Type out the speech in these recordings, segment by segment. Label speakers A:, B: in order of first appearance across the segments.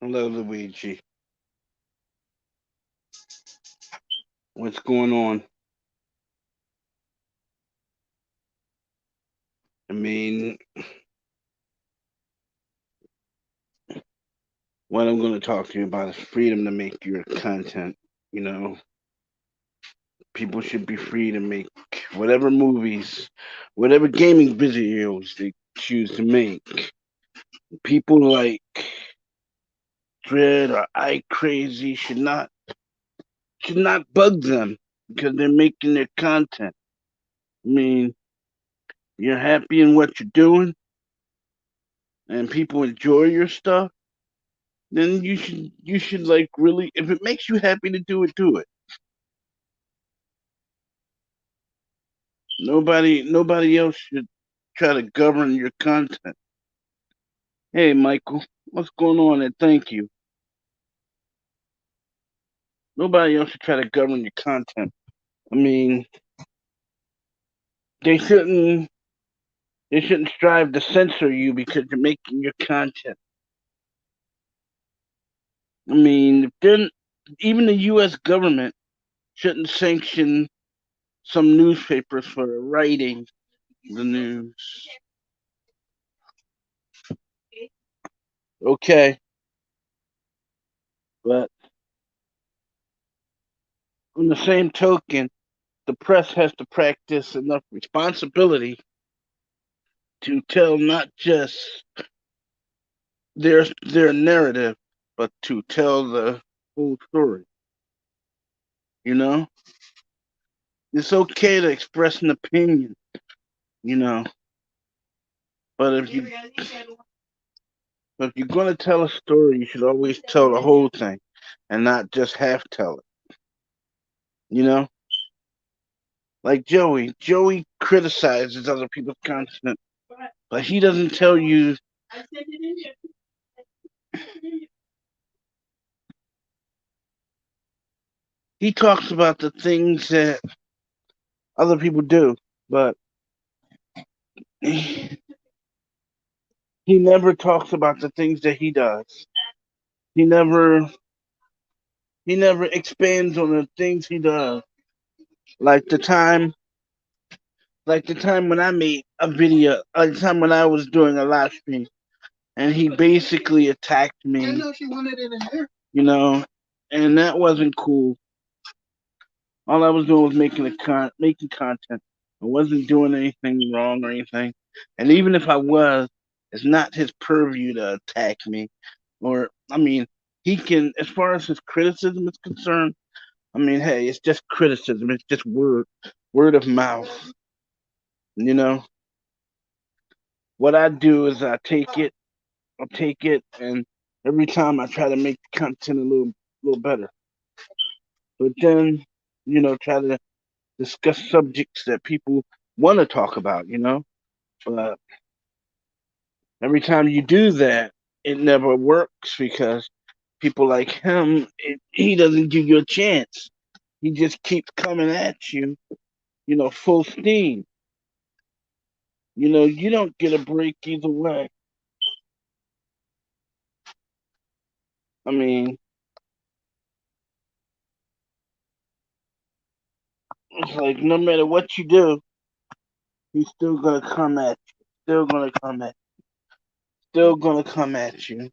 A: Hello, Luigi. What's going on? I mean, what I'm going to talk to you about is freedom to make your content. You know, people should be free to make whatever movies, whatever gaming videos they choose to make. People like Dread or I Crazy should not bug them because they're making their content. I mean, you're happy in what you're doing and people enjoy your stuff, then you should like really, if it makes you happy to do it, do it. Nobody else should try to govern your content. Hey Michael, what's going on? And thank you. Nobody else should try to govern your content. I mean, they shouldn't strive to censor you because you're making your content. I mean, if then even the U.S. government shouldn't sanction some newspapers for writing the news. Okay, but on the same token, the press has to practice enough responsibility to tell not just their narrative, but to tell the whole story. You know, it's okay to express an opinion. You know, but if you're gonna tell a story, you should always tell the whole thing, and not just half tell it. You know, like Joey. Joey criticizes other people's content, but he doesn't tell you. He talks about the things that other people do, but he never talks about the things that he does. He never he never expands on the things he does. Like the time like the time when I made a video, the time when I was doing a live stream and he basically attacked me. I know she wanted it in there. And that wasn't cool. All I was doing was making content. I wasn't doing anything wrong or anything. And even if I was, it's not his purview to attack me. Or I mean, he can, as far as his criticism is concerned. I mean, hey, it's just criticism. It's just word of mouth. You know, what I do is I take it, and every time I try to make the content a little better. But then, try to discuss subjects that people want to talk about. But every time you do that, it never works because people like him, he doesn't give you a chance. He just keeps coming at you, full steam. You don't get a break either way. I mean, it's like no matter what you do, he's still gonna come at you. Still gonna come at you.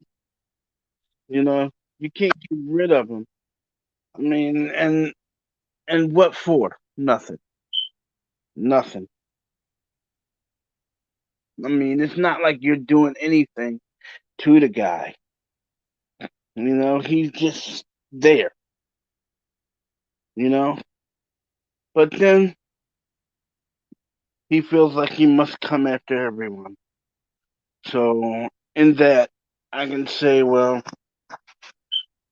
A: You know, you can't get rid of him. I mean, and what for? Nothing. Nothing. I mean, it's not like you're doing anything to the guy. He's just there. You know, but then he feels like he must come after everyone. So in that, I can say, well,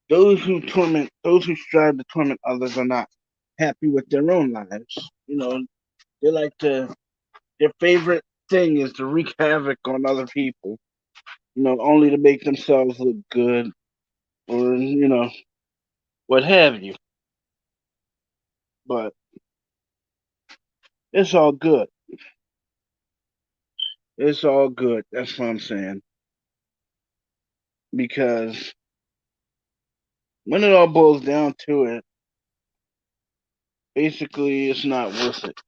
A: those who strive to torment others are not happy with their own lives. They like to, their favorite thing is to wreak havoc on other people, only to make themselves look good or, what have you. But it's all good. It's all good. That's what I'm saying. Because When it all boils down to it, basically it's not worth it.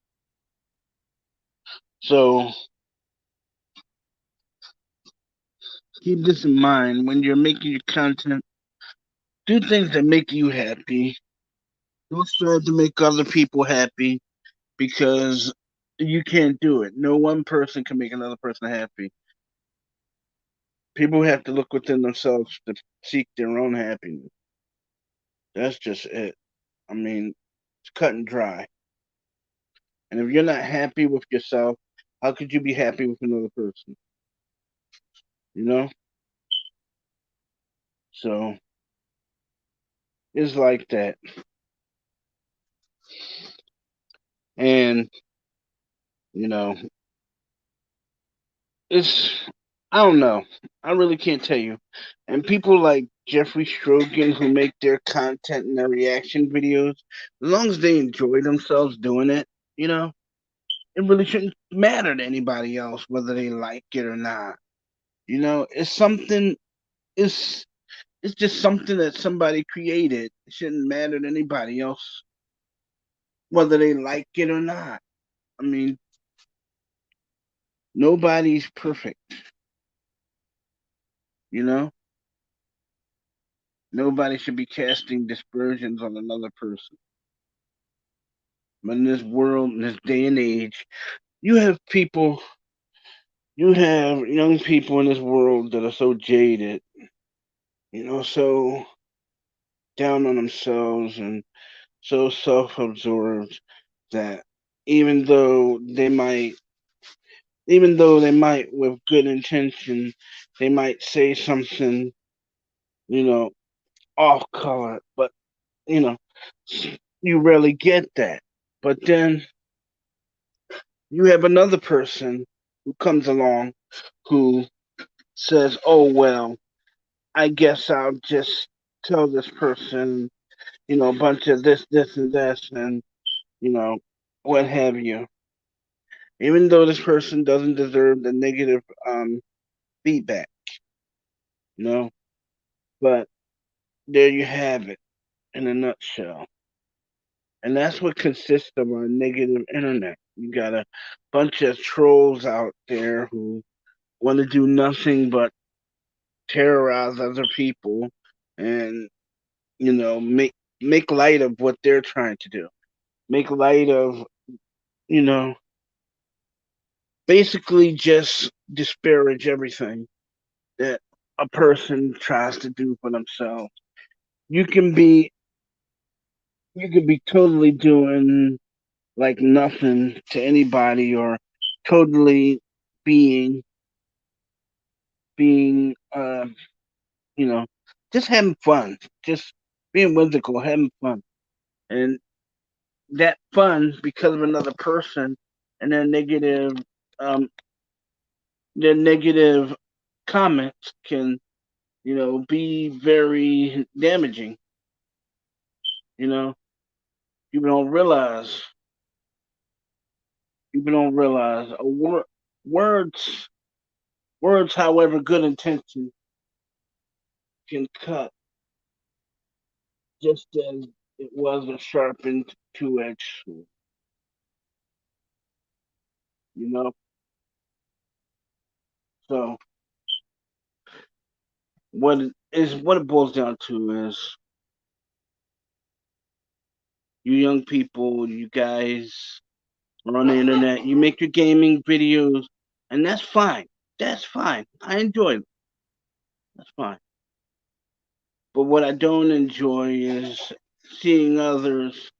A: So keep this in mind when you're making your content. Do things that make you happy. Don't strive to make other people happy because you can't do it. No one person can make another person happy. People have to look within themselves to seek their own happiness. That's just it. I mean, it's cut and dry. And if you're not happy with yourself, how could you be happy with another person? You know? So it's like that. And, you know, it's, I don't know. I really can't tell you. And people like Jeffrey Strogan who make their content and their reaction videos, as long as they enjoy themselves doing it, you know, it really shouldn't matter to anybody else whether they like it or not. You know, it's it's just something that somebody created. It shouldn't matter to anybody else whether they like it or not. I mean, nobody's perfect, you know? Nobody should be casting dispersions on another person. But in this world, in this day and age, you have people, you have young people in this world that are so jaded, you know, so down on themselves and so self absorbed that even though they might even though they might with good intention, they might say something, you know, off color, but you know, you rarely get that. But then you have another person who comes along who says, "Oh well, I guess I'll just tell this person, you know, a bunch of this, and this, and you know, what have you." Even though this person doesn't deserve the negative feedback, you know, but there you have it in a nutshell. And that's what consists of our negative internet. You got a bunch of trolls out there who want to do nothing but terrorize other people and, you know, make light of what they're trying to do. Make light of, you know, basically just disparage everything that a person tries to do for themselves. You can be you could be totally doing like nothing to anybody or totally being being you know just having fun, just being whimsical, having fun, and that fun because of another person and um their negative comments can be very damaging. You know, people don't realize words words, however good intention, can cut just as it was a sharpened two-edged sword. You know, so what it boils down to is you young people, you guys are on the internet, you make your gaming videos, and that's fine. That's fine. I enjoy it. That's fine. But what I don't enjoy is seeing others,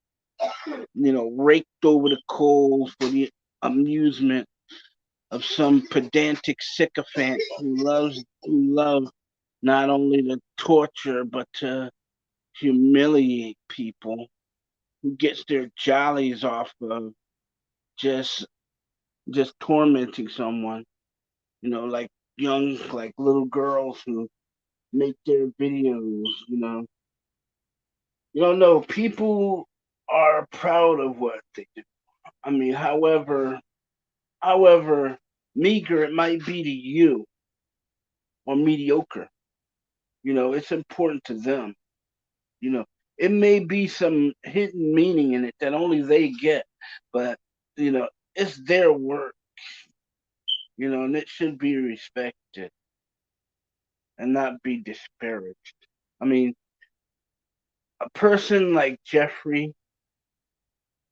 A: raked over the coals for the amusement of some pedantic sycophant who loves not only to torture but to humiliate people, who gets their jollies off of just just tormenting someone. Like like little girls who make their videos. You don't know. People are proud of what they do. I mean, however meager it might be to you or mediocre, it's important to them. You know, it may be some hidden meaning in it that only they get, but you know, it's their work. You know, and it should be respected and not be disparaged. I mean, a person like Jeffrey,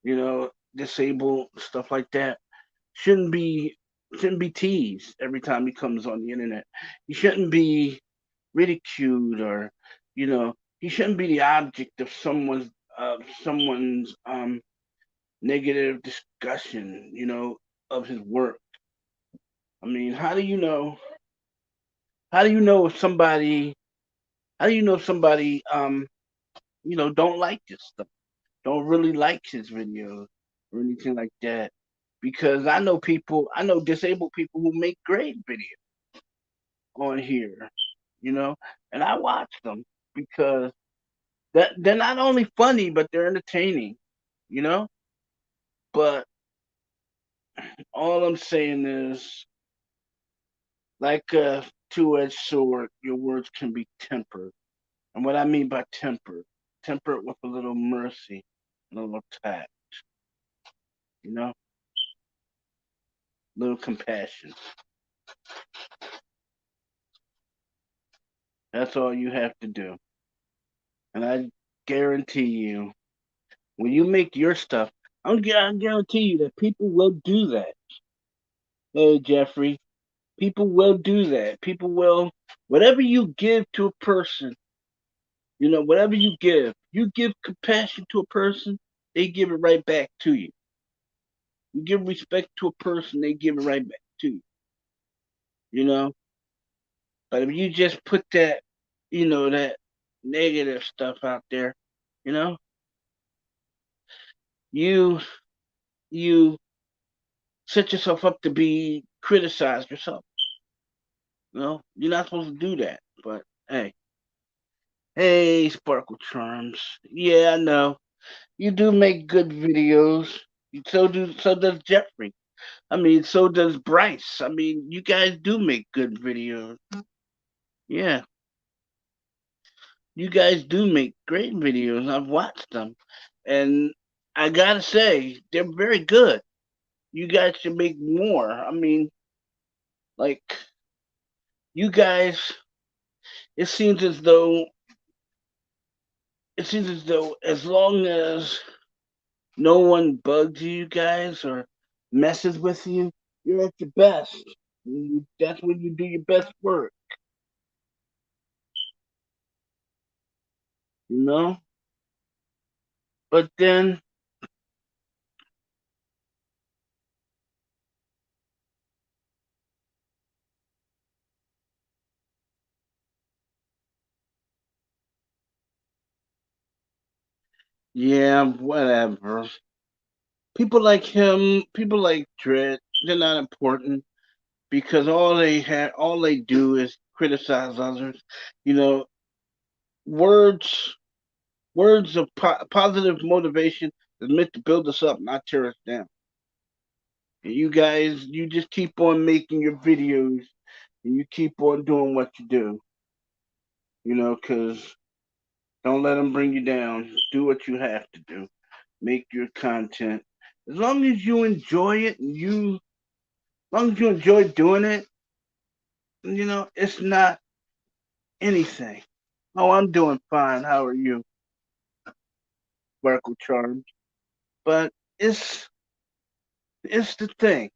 A: you know, disabled stuff like that, shouldn't be shouldn't be teased every time he comes on the internet. He shouldn't be ridiculed, or you know, he shouldn't be the object of someone's negative discussion, you know, of his work. I mean, how do you know if somebody how do you know if somebody you know, don't like his stuff, don't really like his videos or anything like that? Because I know disabled people who make great videos on here, you know, and I watch them because that they're not only funny but they're entertaining, you know. But all I'm saying is, like a two-edged sword, your words can be tempered. And what I mean by tempered, temper it with a little mercy and a little tact, you know, a little compassion. That's all you have to do. And I guarantee you, when you make your stuff, I guarantee you that people will do that. Hey, Jeffrey, people will do that. People will, whatever you give to a person, you know, whatever you give compassion to a person, they give it right back to you. You give respect to a person, they give it right back to you. You know, but if you just put that, you know, that negative stuff out there, you know, you you set yourself up to be criticized yourself. You know, you're not supposed to do that. But hey, hey, Sparkle Charms. Yeah, I know you do make good videos. So does Jeffrey. I mean, so does Bryce. I mean, you guys do make good videos. Yeah, you guys do make great videos. I've watched them, and I gotta say they're very good. You guys should make more. I mean, like you guys, it seems as though as long as no one bugs you guys or messes with you, you're at your best. That's when you do your best work. You know. But then, yeah, whatever. People like Dread, they're not important because all they do is criticize others. You know, words, words of positive motivation is meant to build us up, not tear us down. And you guys, you just keep on making your videos and you keep on doing what you do. You know, because don't let them bring you down. Do what you have to do. Make your content. As long as you enjoy it, as long as you enjoy doing it, you know, it's not anything. Oh, I'm doing fine. How are you, Sparkle Charms? But it's the thing.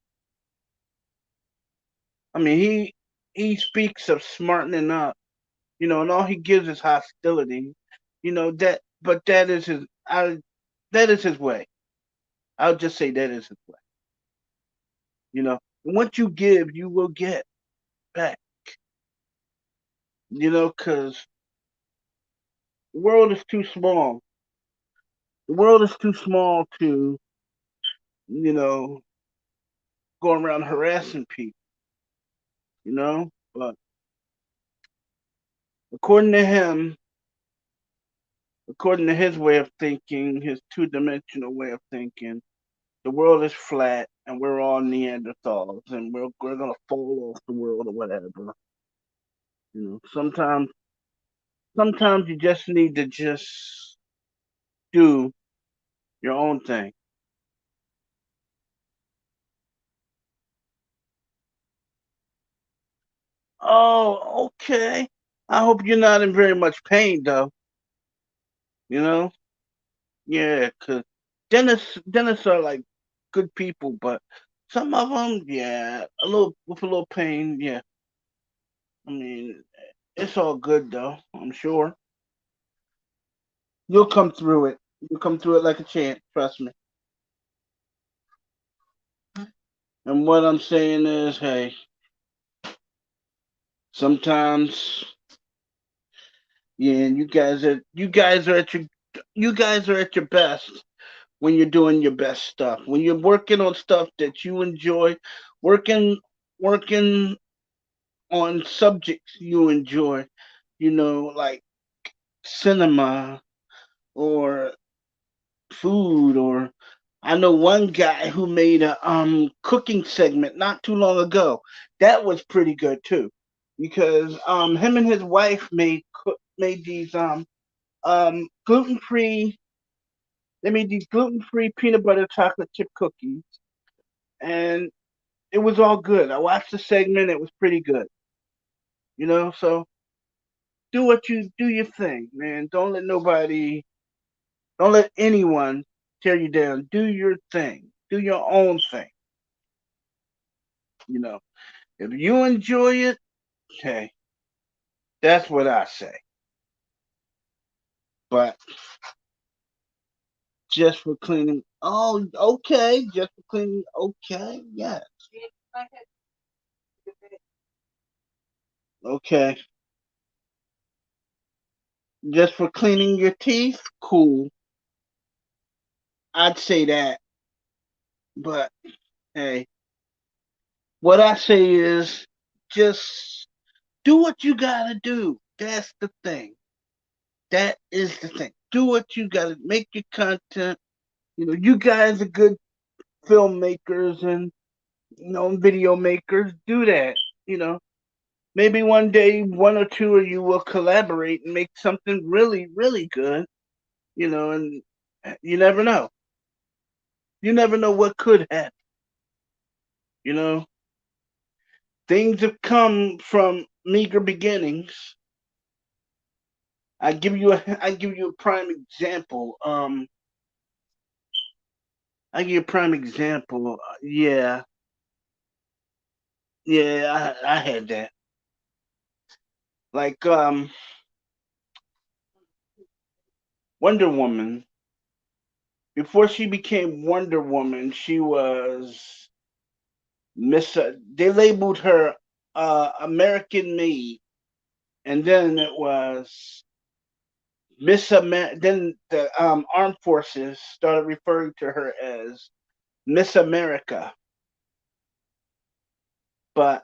A: I mean, he speaks of smartening up, you know, and all he gives is hostility. You know that, but that is his way. I'll just say that is his way. You know, and what you give, you will get back. You know, because the world is too small. The world is too small to, you know, go around harassing people. You know, but according to him, according to his way of thinking, his two-dimensional way of thinking, the world is flat and we're all Neanderthals and we're gonna fall off the world or whatever. You know, sometimes Sometimes you just need to just do your own thing. Oh, okay. I hope you're not in very much pain, though. You know? Yeah, 'cause dentists are like good people, but some of them, yeah, a little with a little pain. Yeah, I mean, it's all good though. I'm sure you'll come through it. You'll come through it like a champ. Trust me. And what I'm saying is, hey, sometimes, yeah, you guys are at your best when you're doing your best stuff. When you're working on stuff that you enjoy, working working on subjects you enjoy, like cinema or food, or I know one guy who made a cooking segment not too long ago. That was pretty good too. Because him and his wife made these gluten free they made these gluten free peanut butter chocolate chip cookies, and it was all good. I watched the segment, it was pretty good. So do your thing, man. Don't let anyone tear you down. Do your thing. Do your own thing. You know, if you enjoy it, hey, that's what I say. But just for cleaning, oh, okay. Just for cleaning, okay, yeah, okay. Just for cleaning your teeth, cool. I'd say that. But hey, what I say is just do what you gotta do. That's the thing. That is the thing. Do what you gotta make your content. You guys are good filmmakers and video makers. Do that. You know, maybe one day one or two of you will collaborate and make something really, really good. And you never know. You never know what could happen. You know, things have come from meager beginnings. I give you a prime example. I give you a prime example. Yeah, yeah, I had that. Like Wonder Woman. Before she became Wonder Woman, she was They labeled her American made, and then it was Then the armed forces started referring to her as Miss America. But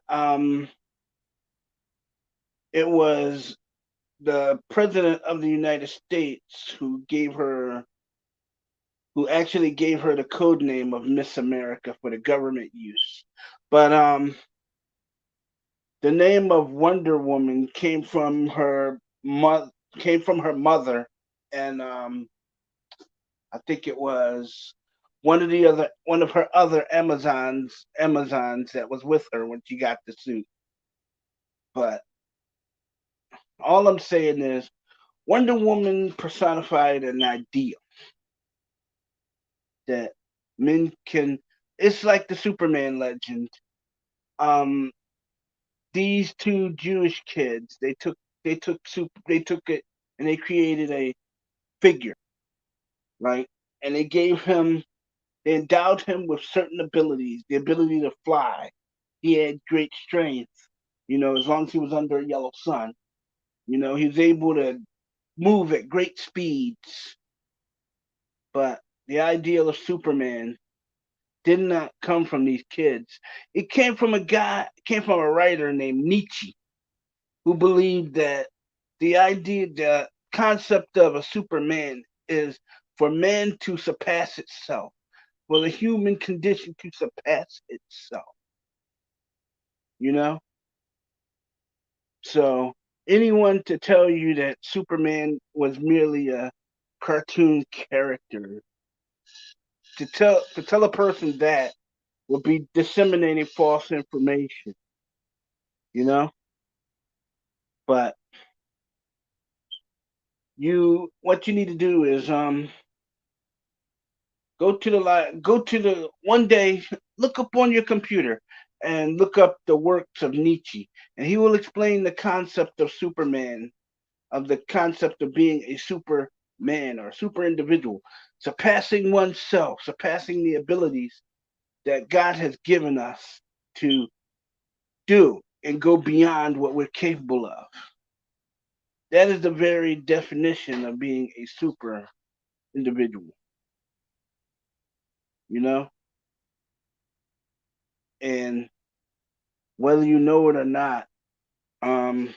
A: it was the president of the United States who actually gave her the code name of Miss America for the government use. But the name of Wonder Woman came from her mother, and I think it was one of her other Amazons that was with her when she got the suit. But all I'm saying is Wonder Woman personified an ideal that men can. It's like the Superman legend. Um, these two Jewish kids, they took it and they created a figure, right? And they endowed him with certain abilities, the ability to fly. He had great strength, as long as he was under a yellow sun. He was able to move at great speeds. But the ideal of Superman did not come from these kids. It came from a writer named Nietzsche, who believed that the concept of a Superman is for man to surpass itself, for the human condition to surpass itself, you know? So anyone to tell you that Superman was merely a cartoon character, to tell a person that would be disseminating false information, you know? But what you need to do is go to the one day, look up on your computer and look up the works of Nietzsche, and he will explain the concept of Superman, of the concept of being a superman or super individual, surpassing oneself, surpassing the abilities that God has given us to do and go beyond what we're capable of. That is the very definition of being a super individual, you know? And whether you know it or not, um,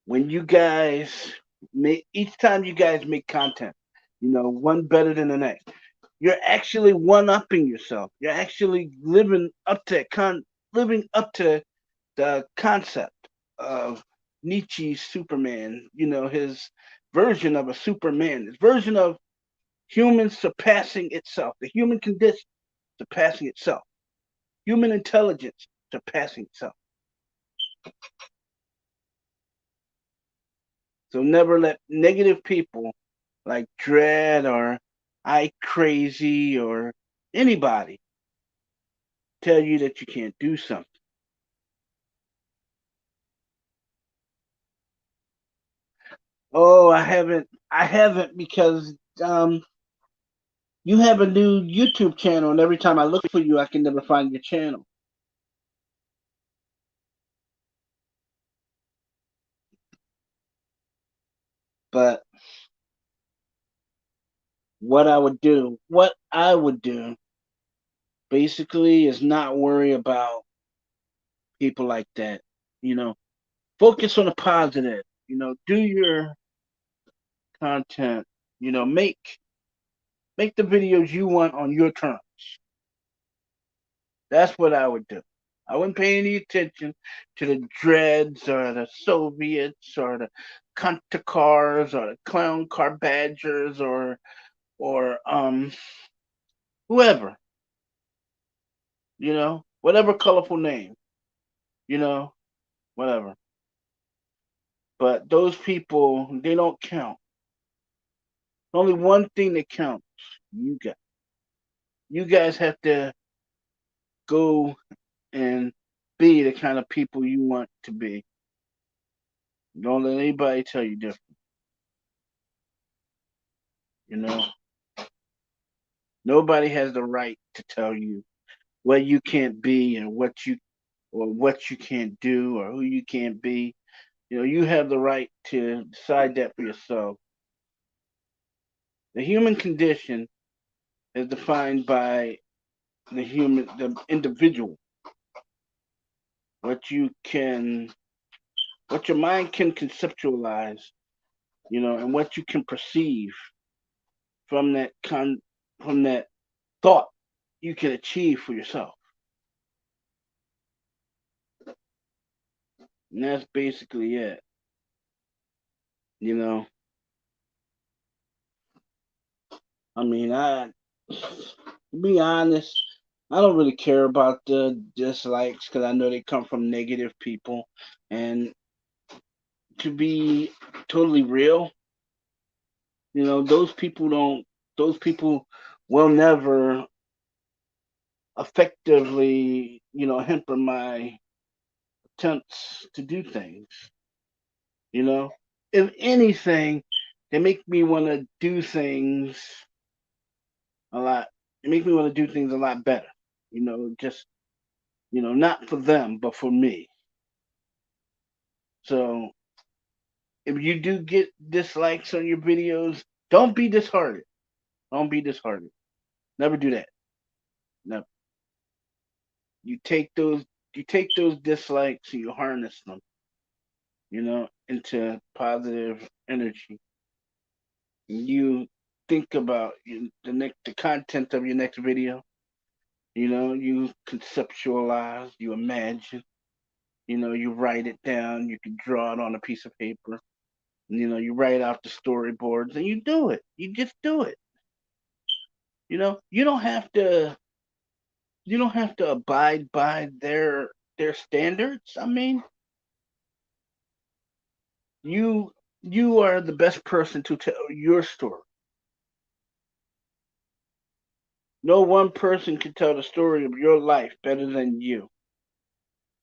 A: when you guys make each time you guys make content, one better than the next, you're actually one upping yourself. You're actually living up to the concept of Nietzsche's Superman, his version of a Superman, his version of humans surpassing itself, the human condition surpassing itself, human intelligence surpassing itself. So never let negative people like Dread or I Crazy or anybody tell you that you can't do something. Oh, I haven't because you have a new YouTube channel, and every time I look for you, I can never find your channel. But what I would do, basically, is not worry about people like that. You know, focus on the positive. Do your content. Make the videos you want on your terms. That's what I would do. I wouldn't pay any attention to the Dreads or the Soviets or the Kunta Cars or the Clown Car Badgers or whoever, whatever colorful name, you know, whatever. But those people, they don't count. Only one thing that counts. You guys. You guys have to go and be the kind of people you want to be. Don't let anybody tell you different. You know, nobody has the right to tell you what you can't be and what you can't do or who you can't be. You have the right to decide that for yourself. The human condition is defined by the individual. What you can, what your mind can conceptualize, and what you can perceive from from that thought, you can achieve for yourself. And that's basically it. You know, I mean, to be honest, I don't really care about the dislikes because I know they come from negative people. And to be totally real, those people will never effectively, hamper my attempts to do things. You know, if anything, they make me want to do things a lot. It makes me want to do things a lot better. Just not for them, but for me. So if you do get dislikes on your videos, don't be disheartened. Don't be disheartened. Never do that. Never. You take those you take those dislikes and you harness them, into positive energy. You think about the content of your next video. You conceptualize, you imagine, You write it down, you can draw it on a piece of paper. You write out the storyboards and you do it. You just do it. You don't have to abide by their standards. I mean, you you are the best person to tell your story. No one person can tell the story of your life better than you.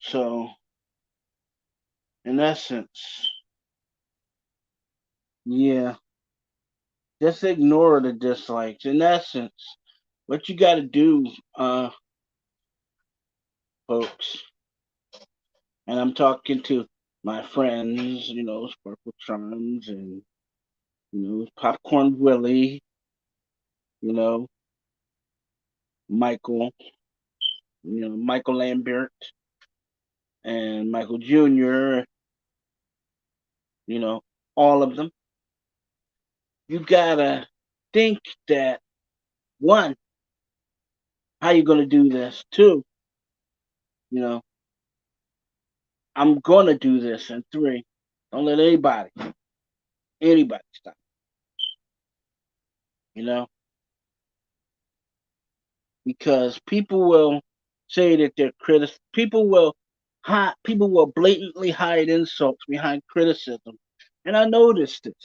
A: So, in essence, yeah, just ignore the dislikes. In essence, what you got to do, folks, and I'm talking to my friends, Sparkle Charms and Popcorn Willie, you know, Michael, Michael Lambert and Michael Jr., you know, all of them. You gotta think that one, how you gonna do this? Two, you know, I'm gonna do this. And three, don't let anybody stop. You know, because people will say that they're critics. People will blatantly hide insults behind criticism, and I noticed it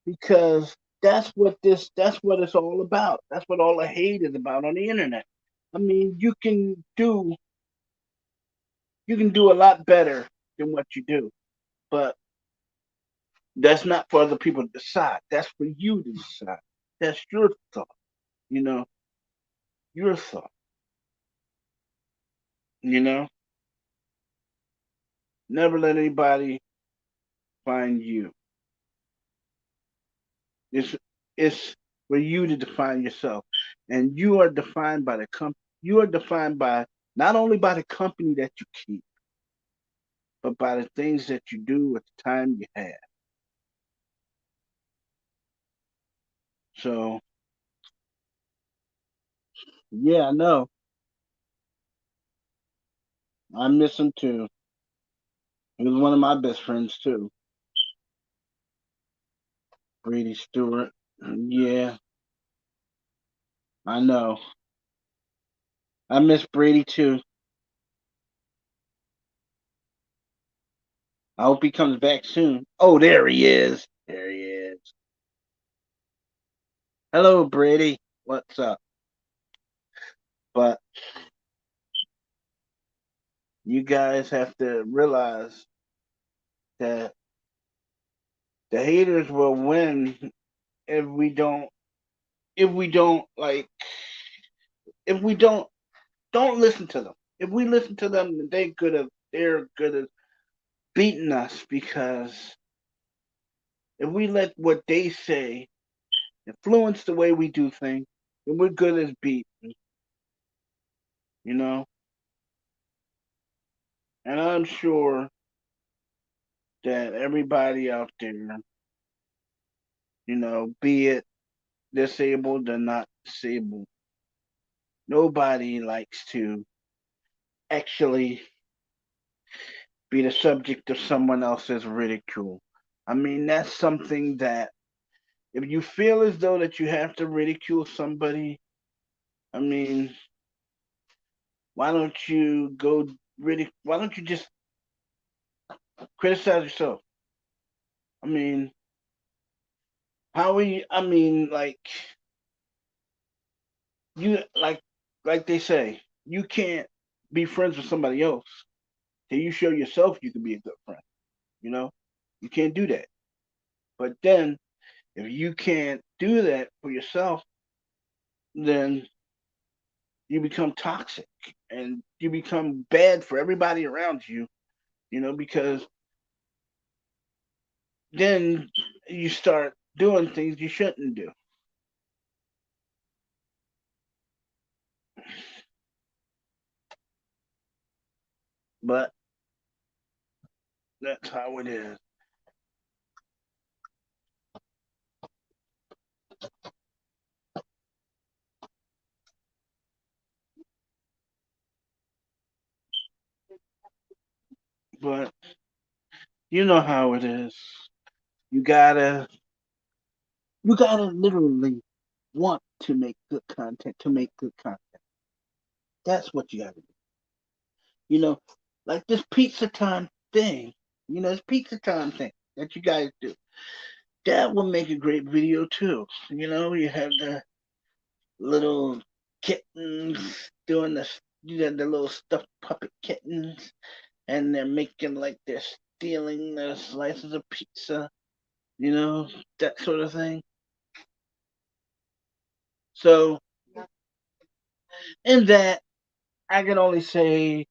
A: because that's what it's all about. That's what all the hate is about on the internet. I mean, you can do a lot better than what you do, but that's not for other people to decide. That's for you to decide. That's your thought. You know, your thought. You know, never let anybody find you. It's it's for you to define yourself, and you are defined by the You are defined by not only by the company that you keep, but by the things that you do at the time you have. So yeah, I know. I miss him too. He was one of my best friends too, Brady Stewart. Yeah, I know. I miss Brady too. I hope he comes back soon. Oh, there he is. There he is. Hello, Brady. What's up? But you guys have to realize that the haters will win if we don't if we don't like if we don't listen to them. If we listen to them, they're good at beating us because if we let what they say influence the way we do things, then we're good as beaten, you know. And I'm sure that everybody out there, be it disabled or not disabled, nobody likes to actually be the subject of someone else's ridicule. I mean, that's something that if you feel as though that you have to ridicule somebody, I mean, why don't you why don't you just criticize yourself? I mean, I mean, you like they say, you can't be friends with somebody else till you show yourself you can be a good friend, you know? You can't do that. But then if you can't do that for yourself, then you become toxic and you become bad for everybody around you, because then you start doing things you shouldn't do. But that's how it is. But you know how it is. You gotta you gotta literally want to make good content to make good content. That's what you gotta do. You know, like this pizza time thing. This pizza time thing that you guys do. That will make a great video too. You have the little kittens doing the little stuffed puppet kittens, and they're making like they're stealing the slices of pizza. You know that sort of thing. So in that, I can only say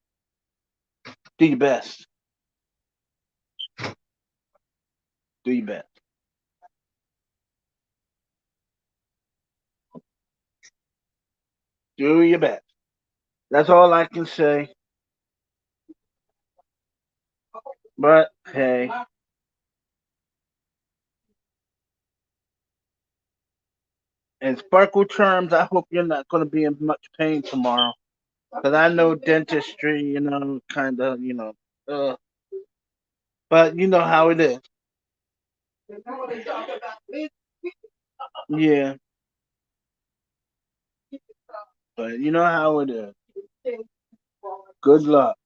A: do your best. Do your best. Do your best. That's all I can say. But hey, in Sparkle Charms, I hope you're not going to be in much pain tomorrow. Because I know dentistry, kind of, but you know how it is. Yeah, but you know how it is. Good luck.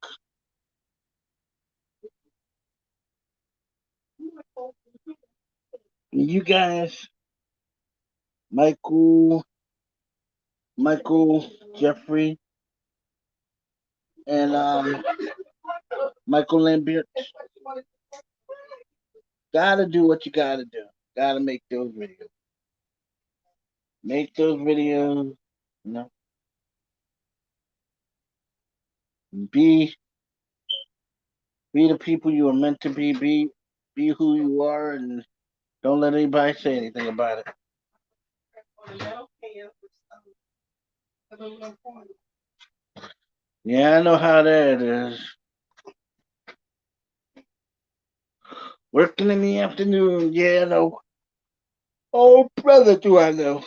A: You guys, Michael, Michael, Jeffrey, and Michael Lambert, gotta do what you gotta do. Gotta make those videos. Make those videos. You know, be be the people you are meant to be. Be who you are, and don't let anybody say anything about it. Yeah, I know how that is. Working in the afternoon. Yeah, I know. Oh, brother, do I know.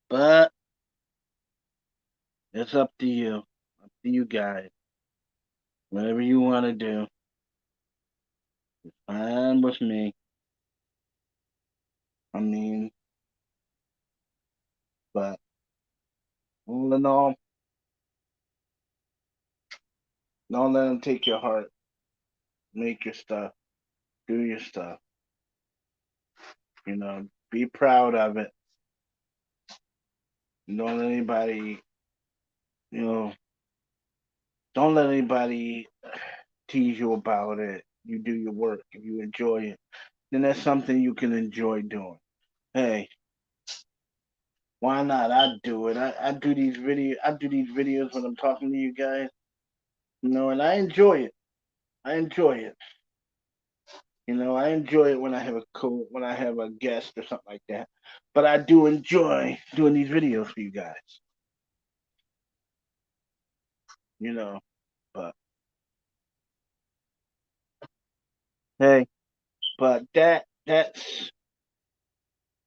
A: But it's up to you. Up to you guys. Whatever you want to do, fine with me. I mean, but all in all, don't let them take your heart. Make your stuff. Do your stuff. Be proud of it. Don't let anybody, you know, don't let anybody tease you about it. You do your work. If you enjoy it, then that's something you can enjoy doing. Hey, why not? I do it. I do these videos when I'm talking to you guys, and I enjoy it. I enjoy it. I enjoy it when when I have a guest or something like that. But I do enjoy doing these videos for you guys. You know, but hey, but that's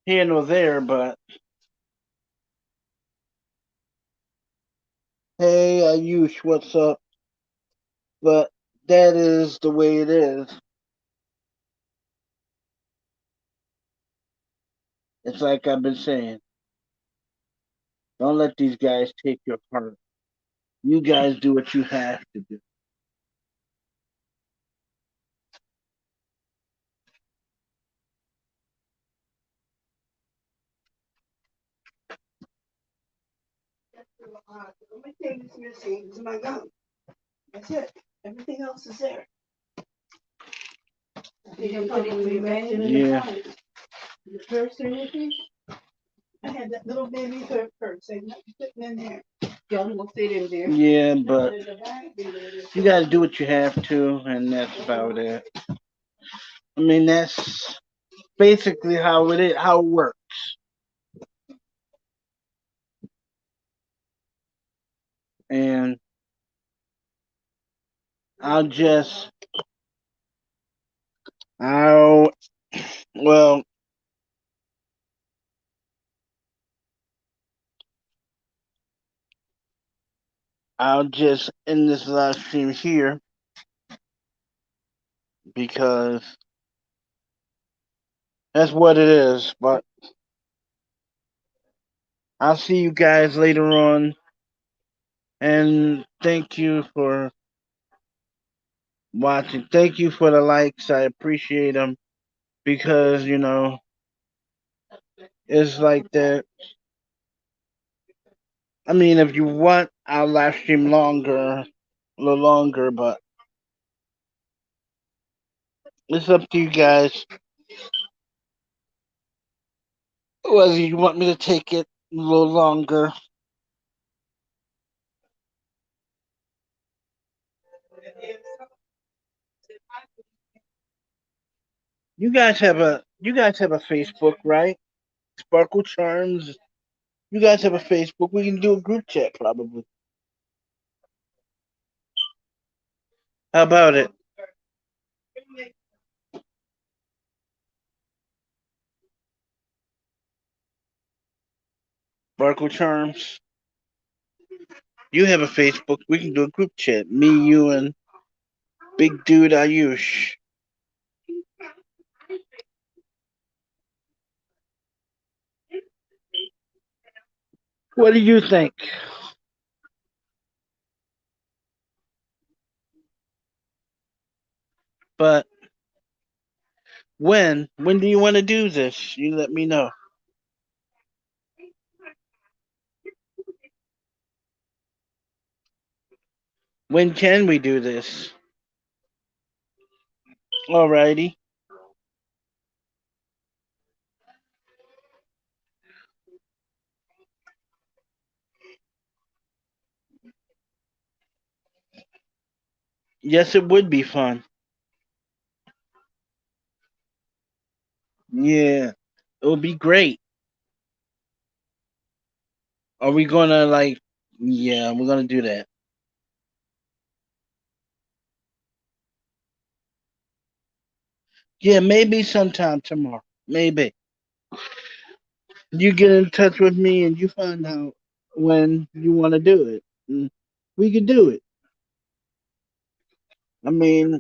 A: here nor there. But hey, Ayush, what's up? But that is the way it is. It's like I've been saying. Don't let these guys take your heart. You guys do what you have to do. Only thing that's missing is my gum. That's it. Everything else is there. Did you probably imagine in the front? The purse or anything? I had that little baby purse. Ain't nothing sitting in there. Gum will fit in there. Yeah, but you got to do what you have to, and that's about it. I mean, that's basically how it is, how it works. And I'll just, I'll, well, I'll just end this live stream here because that's what it is. But I'll see you guys later on. And thank you for watching. Thank you for the likes. I appreciate them because, it's like that. I mean, if you want, I'll live stream longer, a little longer, but it's up to you guys. Whether you want me to take it a little longer. You guys have a Facebook, right? Sparkle Charms. You guys have a Facebook. We can do a group chat probably. How about it? Sparkle Charms. You have a Facebook. We can do a group chat. Me, you, and Big Dude Ayush. What do you think? But when do you want to do this? You let me know. When can we do this? Alrighty. Yes, it would be fun. Yeah, it would be great. Are we gonna like? Yeah, we're gonna do that. Yeah, maybe sometime tomorrow. Maybe you get in touch with me and you find out when you want to do it. And we could do it. I mean,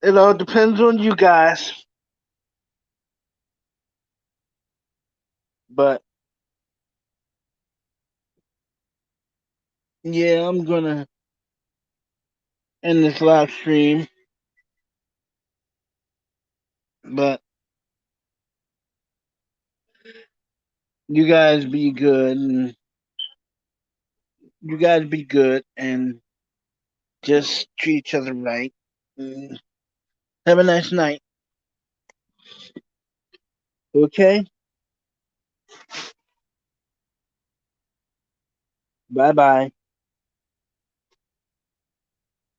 A: it all depends on you guys. But yeah, I'm gonna end this live stream. But you guys be good, and you guys be good, and just treat each other right. And have a nice night. Okay. Bye bye.